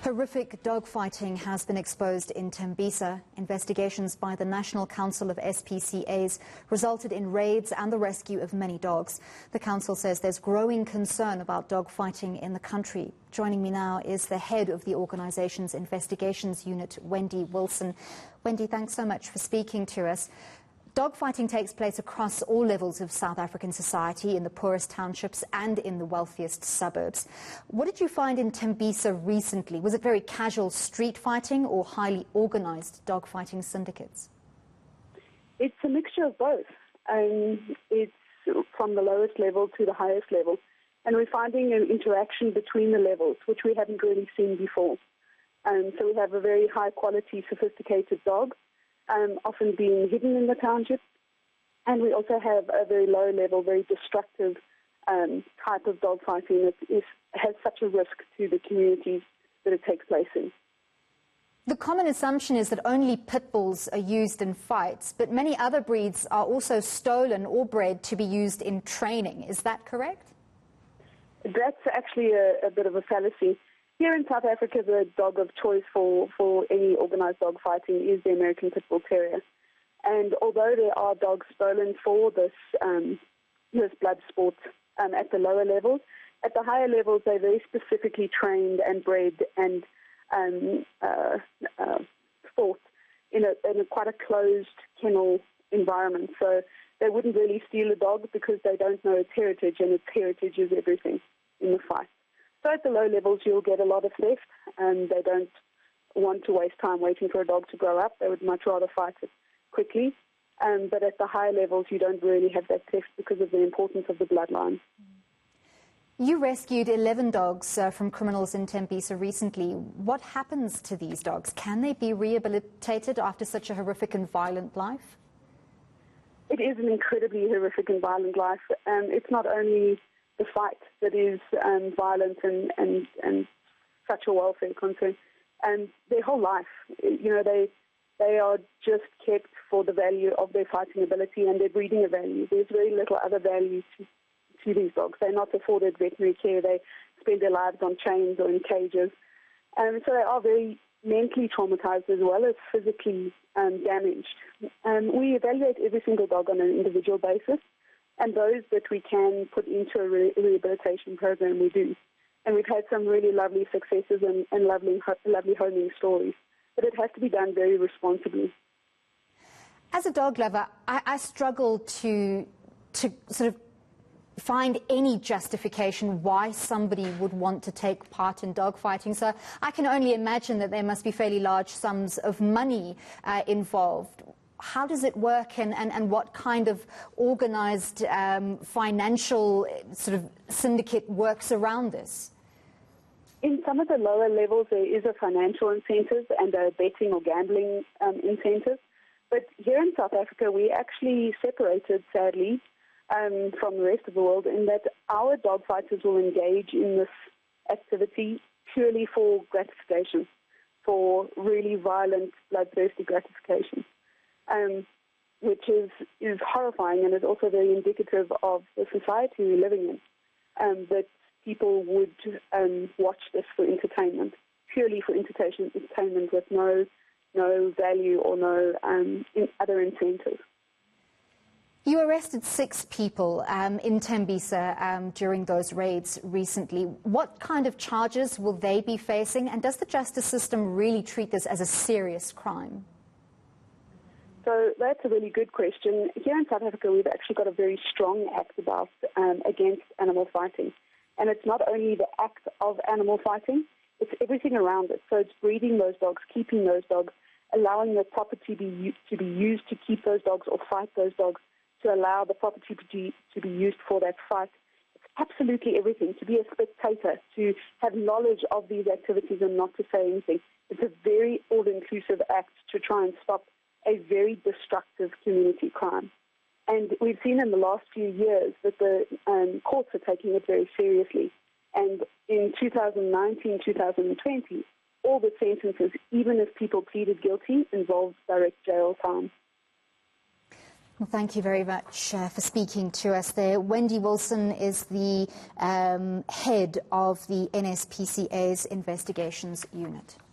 Horrific dogfighting has been exposed in Tembisa. Investigations by the National Council of SPCAs resulted in raids and the rescue of many dogs. The council says there's growing concern about dogfighting in the country. Joining me now is the head of the organisation's investigations unit, Wendy Willson. Wendy, thanks so much for speaking to us. Dogfighting takes place across all levels of South African society, in the poorest townships and in the wealthiest suburbs. What did you find in Tembisa recently? Was it very casual street fighting or highly organised dogfighting syndicates? It's a mixture of both. It's from the lowest level to the highest level. And we're finding an interaction between the levels, which we haven't really seen before. So we have a very high-quality, sophisticated dog, often being hidden in the township. And we also have a very low-level, very destructive type of dogfighting that has such a risk to the communities that it takes place in. The common assumption is that only pit bulls are used in fights, but many other breeds are also stolen or bred to be used in training. Is that correct? That's actually a bit of a fallacy. Here in South Africa, the dog of choice for any organised dog fighting is the American Pit Bull Terrier. And although there are dogs stolen for this blood sport at the lower levels, at the higher levels they're very specifically trained and bred and fought in a quite a closed kennel environment. So they wouldn't really steal a dog because they don't know its heritage, and its heritage is everything in the fight. So at the low levels, you'll get a lot of theft, and they don't want to waste time waiting for a dog to grow up. They would much rather fight it quickly. But at the higher levels, you don't really have that theft because of the importance of the bloodline. You rescued 11 dogs from criminals in Tembisa recently. What happens to these dogs? Can they be rehabilitated after such a horrific and violent life? It is an incredibly horrific and violent life. It's not only the fight that is violent and such a welfare concern. And their whole life, they are just kept for the value of their fighting ability and their breeding value. There's very little other value to these dogs. They're not afforded veterinary care. They spend their lives on chains or in cages. So they are very mentally traumatized as well as physically damaged. We evaluate every single dog on an individual basis. And those that we can put into a rehabilitation program, we do. And we've had some really lovely successes and lovely homing stories. But it has to be done very responsibly. As a dog lover, I struggle to sort of find any justification why somebody would want to take part in dogfighting. So I can only imagine that there must be fairly large sums of money involved. How does it work, and what kind of organised financial sort of syndicate works around this? In some of the lower levels, there is a financial incentive and a betting or gambling incentive. But here in South Africa, we actually separated, sadly, from the rest of the world, in that our dog fighters will engage in this activity purely for gratification, for really violent, bloodthirsty gratification. Which is horrifying, and is also very indicative of the society we're living in, that people would watch this for entertainment, purely for entertainment with no value or no other incentive. You arrested 6 people in Tembisa during those raids recently. What kind of charges will they be facing, and does the justice system really treat this as a serious crime? So that's a really good question. Here in South Africa, we've actually got a very strong act against animal fighting. And it's not only the act of animal fighting, it's everything around it. So it's breeding those dogs, keeping those dogs, allowing the property to be used to keep those dogs or fight those dogs, to allow the property to be used for that fight. It's absolutely everything. To be a spectator, to have knowledge of these activities and not to say anything. It's a very all-inclusive act to try and stop a very destructive community crime. And we've seen in the last few years that the courts are taking it very seriously. And in 2019, 2020, all the sentences, even if people pleaded guilty, involved direct jail time. Well, thank you very much for speaking to us there. Wendy Willson is the head of the NSPCA's investigations unit.